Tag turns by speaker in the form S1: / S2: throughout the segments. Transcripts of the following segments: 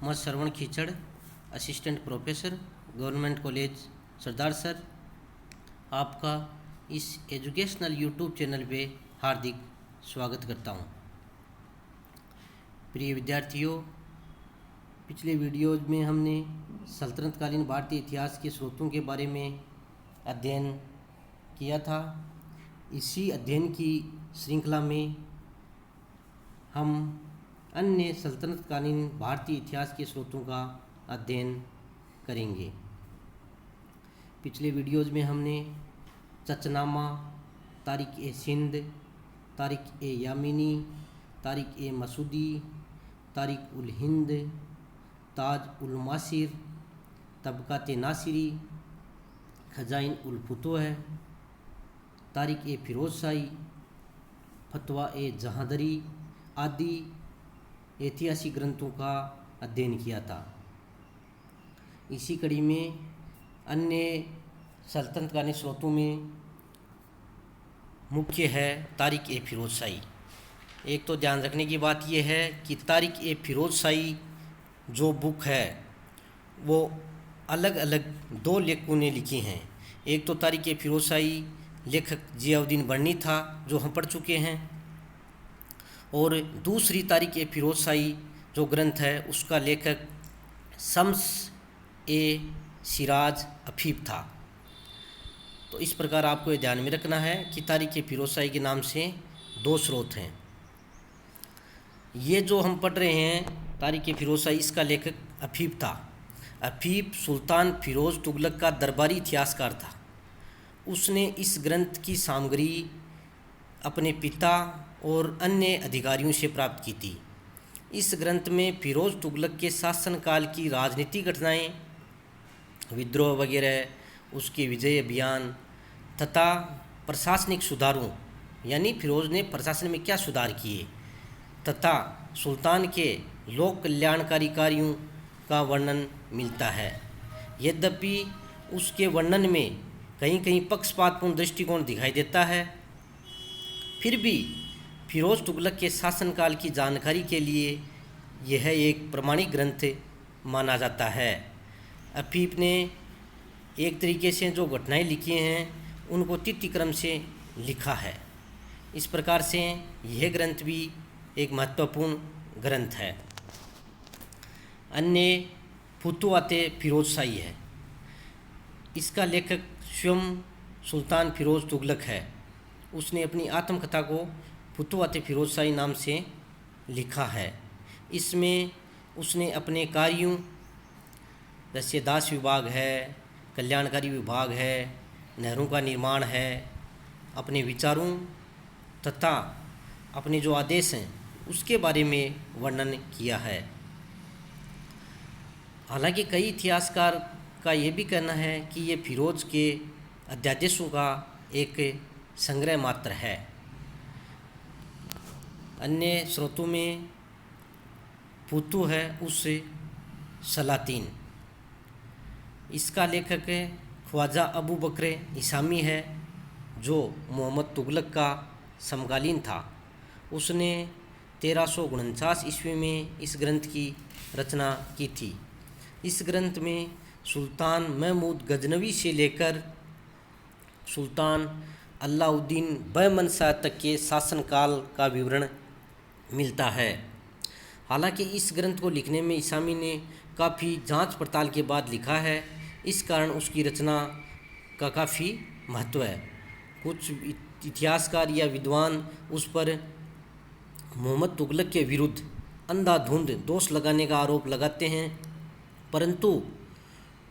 S1: मैं Shravan Khichar, assistant professor, government college Sardar sir, आपका इस एजुकेशनल यूट्यूब चैनल पे हार्दिक स्वागत करता हूँ। प्रिय विद्यार्थियों, पिछले वीडियोज में हमने सल्तनतकालीन भारतीय इतिहास के स्रोतों के बारे में अध्ययन किया था। इसी अध्ययन की श्रृंखला में हम अन्य सल्तनतकालीन भारतीय इतिहास के स्रोतों का अध्ययन करेंगे। पिछले वीडियोज में हमने चचनामा, तारिक ए सिंध, तारिक ए यामिनी, तारिक ए मसूदी, तारिक उल हिंद, ताज उल मासिर, तबकात नासिरी, खजाइन उल फुतूह, तारिक ए फिरोजशाही, फतवा ए जहांदरी आदि ऐतिहासिक ग्रंथों का अध्ययन किया था। इसी कड़ी में अन्य सल्तनतकालीन स्रोतों में मुख्य है तारिक ए फिरोजशाही। एक तो ध्यान रखने की बात यह है कि तारिक ए फिरोजशाही जो बुक है वो अलग अलग दो लेखकों ने लिखी हैं। एक तो तारिक ए फिरोजशाही लेखक जियाउद्दीन बर्नी था, जो हम पढ़ चुके हैं, और दूसरी तारिक ए फिरोजशाही जो ग्रंथ है उसका लेखक शम्स ए सिराज अफीफ था। तो इस प्रकार आपको ये ध्यान में रखना है कि तारिक ए फिरोजशाही के नाम से दो स्रोत हैं। ये जो हम पढ़ रहे हैं तारिक ए फिरोजशाही, इसका लेखक अफीफ था। अफीफ सुल्तान फिरोज तुगलक का दरबारी इतिहासकार था। उसने इस ग्रंथ की सामग्री अपने पिता और अन्य अधिकारियों से प्राप्त की थी। इस ग्रंथ में फिरोज तुगलक के शासनकाल की राजनीतिक घटनाएं, विद्रोह वगैरह, उसके विजय अभियान तथा प्रशासनिक सुधारों, यानी फिरोज ने प्रशासन में क्या सुधार किए, तथा सुल्तान के लोक कल्याणकारी कार्यों का वर्णन मिलता है। यद्यपि उसके वर्णन में कहीं कहीं पक्षपातपूर्ण दृष्टिकोण दिखाई देता है, फिर भी फिरोज तुगलक के शासनकाल की जानकारी के लिए यह एक प्रमाणिक ग्रंथ माना जाता है। अफीफ ने एक तरीके से जो घटनाएं लिखी हैं उनको तिथि क्रम से लिखा है। इस प्रकार से यह ग्रंथ भी एक महत्वपूर्ण ग्रंथ है। अन्य फुतुहात फिरोजशाही है। इसका लेखक स्वयं सुल्तान फिरोज तुगलक है। उसने अपनी आत्मकथा को फुतुहात फिरोजशाही नाम से लिखा है। इसमें उसने अपने कार्यों, जैसे दास विभाग है, कल्याणकारी विभाग है, नहरों का निर्माण है, अपने विचारों तथा अपने जो आदेश हैं उसके बारे में वर्णन किया है। हालांकि कई इतिहासकार का ये भी कहना है कि ये फिरोज के अध्यादेशों का एक संग्रह मात्र है। अन्य स्रोतों में फुतूह है उस सलातीन। इसका लेखक ख्वाजा अबू बकर इसामी है, जो मोहम्मद तुगलक का समकालीन था। उसने 1349 ईस्वी में इस ग्रंथ की रचना की थी। इस ग्रंथ में सुल्तान महमूद गजनवी से लेकर सुल्तान अलाउद्दीन बहमनशाह तक के शासनकाल का विवरण मिलता है। हालांकि इस ग्रंथ को लिखने में इसामी ने काफ़ी जांच पड़ताल के बाद लिखा है। इस कारण उसकी रचना का काफ़ी महत्व है। कुछ इतिहासकार या विद्वान उस पर मोहम्मद तुगलक के विरुद्ध अंधाधुंध दोष लगाने का आरोप लगाते हैं, परंतु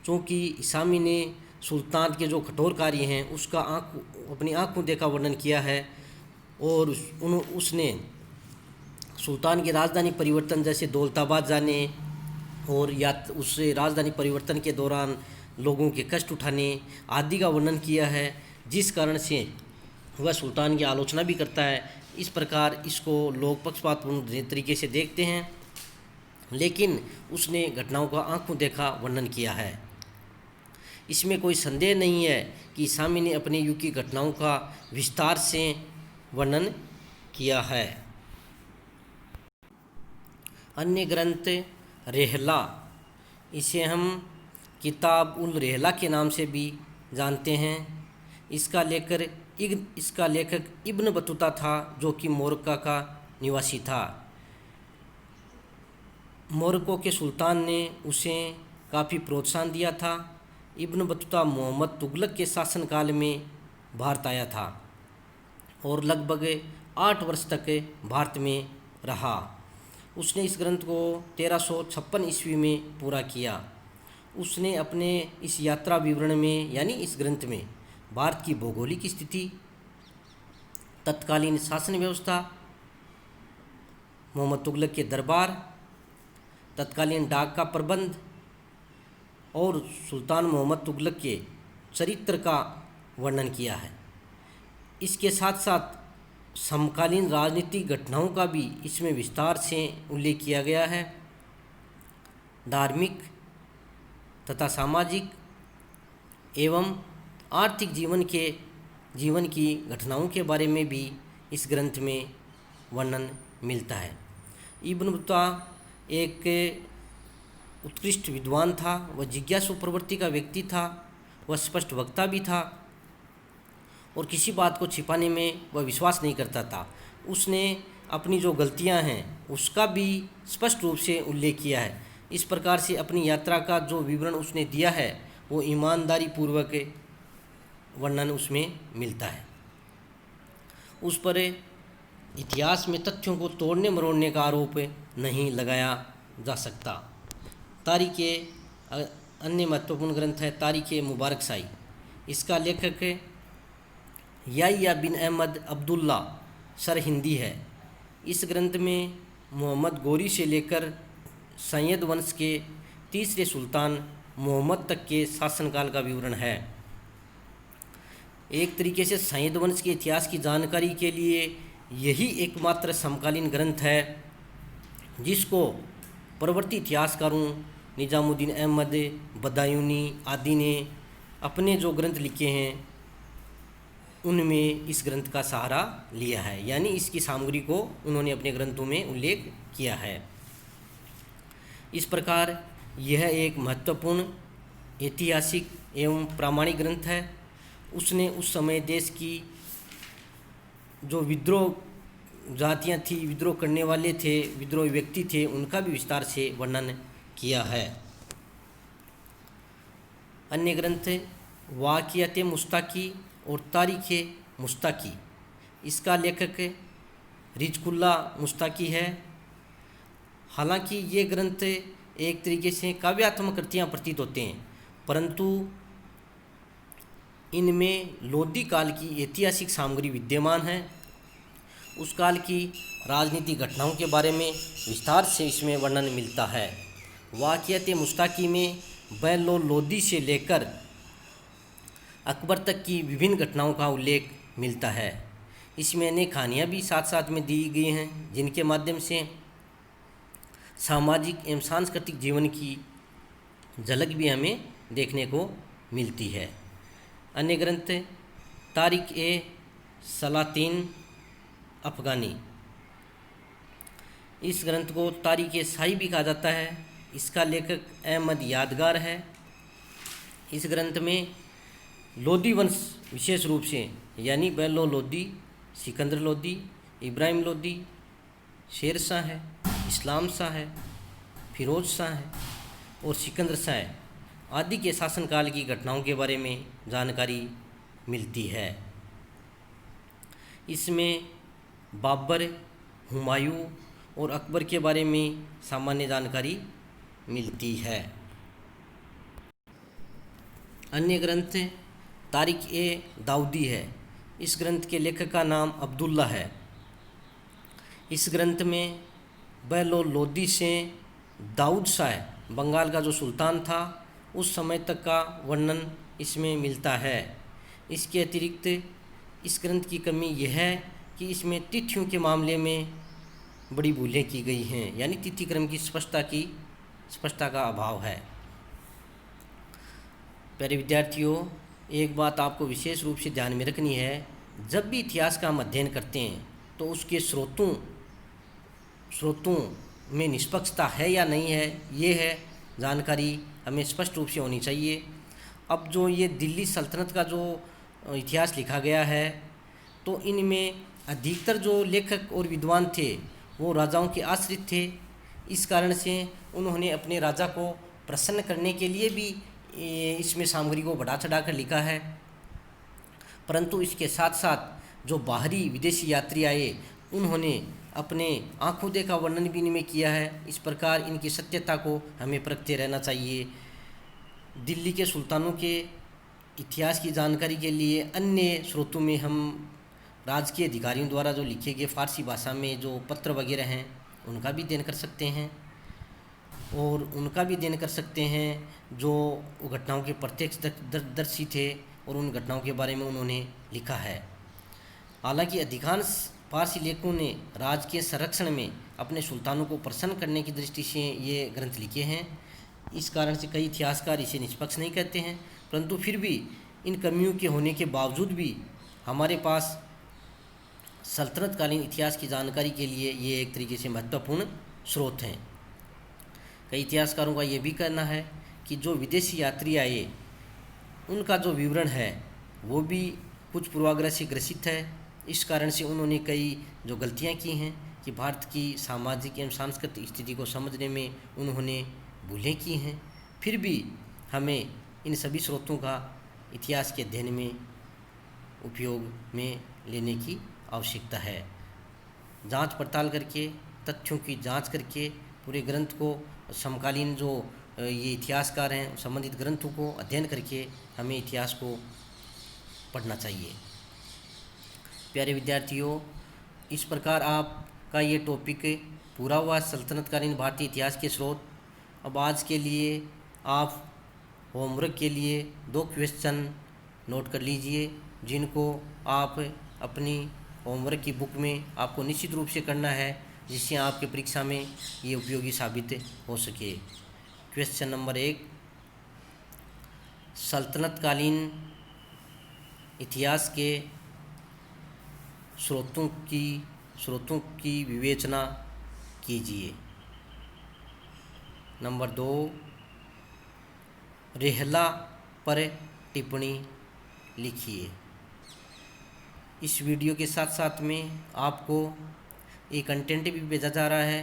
S1: चूँकि इसामी ने सुल्तान के जो कठोर कार्य हैं उसका अपनी आँखों देखा वर्णन किया है, और उसने सुल्तान की राजधानी परिवर्तन जैसे दौलताबाद जाने और या उससे राजधानी परिवर्तन के दौरान लोगों के कष्ट उठाने आदि का वर्णन किया है, जिस कारण से वह सुल्तान की आलोचना भी करता है। इस प्रकार इसको लोग पक्षपातपूर्ण तरीके से देखते हैं, लेकिन उसने घटनाओं का आंखों देखा वर्णन किया है। इसमें कोई संदेह नहीं है कि इसामी ने अपने युग की घटनाओं का विस्तार से वर्णन किया है। अन्य ग्रंथ रेहला, इसे हम किताब उल रेहला के नाम से भी जानते हैं। इसका लेखक इब्न बतूता था, जो कि मोरक्को का निवासी था। मोरक्को के सुल्तान ने उसे काफ़ी प्रोत्साहन दिया था। इब्न बतूता मोहम्मद तुगलक के शासनकाल में भारत आया था और लगभग 8 वर्ष तक भारत में रहा। उसने इस ग्रंथ को 1356 ईस्वी में पूरा किया। उसने अपने इस यात्रा विवरण में, यानी इस ग्रंथ में, भारत की भौगोलिक स्थिति, तत्कालीन शासन व्यवस्था, मोहम्मद तुगलक के दरबार, तत्कालीन डाक का प्रबंध और सुल्तान मोहम्मद तुगलक के चरित्र का वर्णन किया है। इसके साथ साथ समकालीन राजनीतिक घटनाओं का भी इसमें विस्तार से उल्लेख किया गया है। धार्मिक तथा सामाजिक एवं आर्थिक जीवन की घटनाओं के बारे में भी इस ग्रंथ में वर्णन मिलता है। इब्न बतूता एक उत्कृष्ट विद्वान था, वह जिज्ञासु प्रवृत्ति का व्यक्ति था, वह स्पष्ट वक्ता भी था और किसी बात को छिपाने में वह विश्वास नहीं करता था। उसने अपनी जो गलतियां हैं उसका भी स्पष्ट रूप से उल्लेख किया है। इस प्रकार से अपनी यात्रा का जो विवरण उसने दिया है वो ईमानदारी पूर्वक वर्णन उसमें मिलता है। उस पर इतिहास में तथ्यों को तोड़ने मरोड़ने का आरोप नहीं लगाया जा सकता। तारीख अन्य महत्वपूर्ण ग्रंथ है तारीख मुबारक शाही। इसका लेखक याह्या बिन अहमद अब्दुल्ला सरहिंदी है। इस ग्रंथ में मोहम्मद गौरी से लेकर सैयद वंश के तीसरे सुल्तान मोहम्मद तक के शासनकाल का विवरण है। एक तरीके से सैयद वंश के इतिहास की जानकारी के लिए यही एकमात्र समकालीन ग्रंथ है जिसको परवर्ती इतिहासकारों निजामुद्दीन अहमद बदायूनी आदि ने अपने जो ग्रंथ लिखे हैं उनमें इस ग्रंथ का सहारा लिया है, यानी इसकी सामग्री को उन्होंने अपने ग्रंथों में उल्लेख किया है। इस प्रकार यह एक महत्वपूर्ण ऐतिहासिक एवं प्रामाणिक ग्रंथ है। उसने उस समय देश की जो विद्रोह जातियां थी, विद्रोह करने वाले थे, विद्रोही व्यक्ति थे, उनका भी विस्तार से वर्णन किया है। अन्य ग्रंथ वाक़ियात मुस्ताकी और तारीख़ मुस्ताकी। इसका लेखक रिजकुल्ला मुस्ताकी है। हालांकि ये ग्रंथ एक तरीके से काव्यात्मक कृतियाँ प्रतीत होते हैं, परंतु इनमें लोधी काल की ऐतिहासिक सामग्री विद्यमान है। उस काल की राजनीतिक घटनाओं के बारे में विस्तार से इसमें वर्णन मिलता है। वाक़ियात मुस्ताकी में बैलो लोधी से लेकर अकबर तक की विभिन्न घटनाओं का उल्लेख मिलता है। इसमें अनेक कहानियाँ भी साथ साथ में दी गई हैं जिनके माध्यम से सामाजिक एवं सांस्कृतिक जीवन की झलक भी हमें देखने को मिलती है। अन्य ग्रंथ तारीख सलातीन अफ़गानी। इस ग्रंथ को तारीख शाही भी कहा जाता है। इसका लेखक अहमद यादगार है। इस ग्रंथ में लोधी वंश विशेष रूप से, यानी बैलो लोधी, सिकंदर लोधी, इब्राहिम लोधी, शेर शाह है, इस्लाम शाह है, फिरोज शाह है और सिकंदर शाह आदि के शासनकाल की घटनाओं के बारे में जानकारी मिलती है। इसमें बाबर, हुमायूं और अकबर के बारे में सामान्य जानकारी मिलती है। अन्य ग्रंथ तारीख दाऊदी है। इस ग्रंथ के लेखक का नाम अब्दुल्ला है। इस ग्रंथ में बैलो लोधी से दाऊद शाह बंगाल का जो सुल्तान था उस समय तक का वर्णन इसमें मिलता है। इसके अतिरिक्त इस ग्रंथ की कमी यह है कि इसमें तिथियों के मामले में बड़ी भूलें की गई हैं, यानी तिथि क्रम की स्पष्टता का अभाव है। प्यारे विद्यार्थियों, एक बात आपको विशेष रूप से ध्यान में रखनी है, जब भी इतिहास का हम अध्ययन करते हैं तो उसके स्रोतों में निष्पक्षता है या नहीं है, ये है जानकारी हमें स्पष्ट रूप से होनी चाहिए। अब जो ये दिल्ली सल्तनत का जो इतिहास लिखा गया है, तो इनमें अधिकतर जो लेखक और विद्वान थे वो राजाओं के आश्रित थे। इस कारण से उन्होंने अपने राजा को प्रसन्न करने के लिए भी इसमें सामग्री को बढ़ा चढ़ा कर लिखा है। परंतु इसके साथ साथ जो बाहरी विदेशी यात्री आए उन्होंने अपने आँखों देखा वर्णन भी इनमें किया है। इस प्रकार इनकी सत्यता को हमें परखते रहना चाहिए। दिल्ली के सुल्तानों के इतिहास की जानकारी के लिए अन्य स्रोतों में हम राजकीय अधिकारियों द्वारा जो लिखे गए फारसी भाषा में जो पत्र वगैरह हैं उनका भी अध्ययन कर सकते हैं, और उनका भी अध्ययन कर सकते हैं जो घटनाओं के प्रत्यक्षदर्शी थे और उन घटनाओं के बारे में उन्होंने लिखा है। हालांकि अधिकांश फारसी लेखकों ने राज्य के संरक्षण में अपने सुल्तानों को प्रसन्न करने की दृष्टि से ये ग्रंथ लिखे हैं। इस कारण से कई इतिहासकार इसे निष्पक्ष नहीं कहते हैं, परंतु फिर भी इन कमियों के होने के बावजूद भी हमारे पास सल्तनतकालीन इतिहास की जानकारी के लिए ये एक तरीके से महत्वपूर्ण स्रोत हैं। कई इतिहासकारों का ये भी कहना है कि जो विदेशी यात्री आए उनका जो विवरण है वो भी कुछ पूर्वाग्रह से ग्रसित है। इस कारण से उन्होंने कई जो गलतियां की हैं कि भारत की सामाजिक एवं सांस्कृतिक स्थिति को समझने में उन्होंने भूलें की हैं। फिर भी हमें इन सभी स्रोतों का इतिहास के अध्ययन में उपयोग में लेने की आवश्यकता है। जांच पड़ताल करके, तथ्यों की जांच करके पूरे ग्रंथ को, समकालीन जो ये इतिहासकार हैं संबंधित ग्रंथों को अध्ययन करके हमें इतिहास को पढ़ना चाहिए। प्यारे विद्यार्थियों, इस प्रकार आपका ये टॉपिक पूरा हुआ सल्तनतकालीन भारतीय इतिहास के स्रोत। अब आज के लिए आप होमवर्क के लिए 2 क्वेश्चन नोट कर लीजिए, जिनको आप अपनी होमवर्क की बुक में आपको निश्चित रूप से करना है, जिससे आपके परीक्षा में ये उपयोगी साबित हो सके। क्वेश्चन नंबर 1, सल्तनतकालीन इतिहास के स्रोतों की विवेचना कीजिए। नंबर 2, रेहला पर टिप्पणी लिखिए। इस वीडियो के साथ साथ में आपको ये कंटेंट भी भेजा जा रहा है,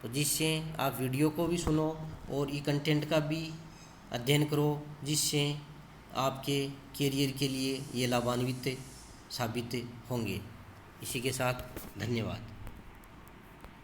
S1: तो जिससे आप वीडियो को भी सुनो और ये कंटेंट का भी अध्ययन करो, जिससे आपके करियर के लिए ये लाभान्वित साबित होंगे। इसी के साथ धन्यवाद।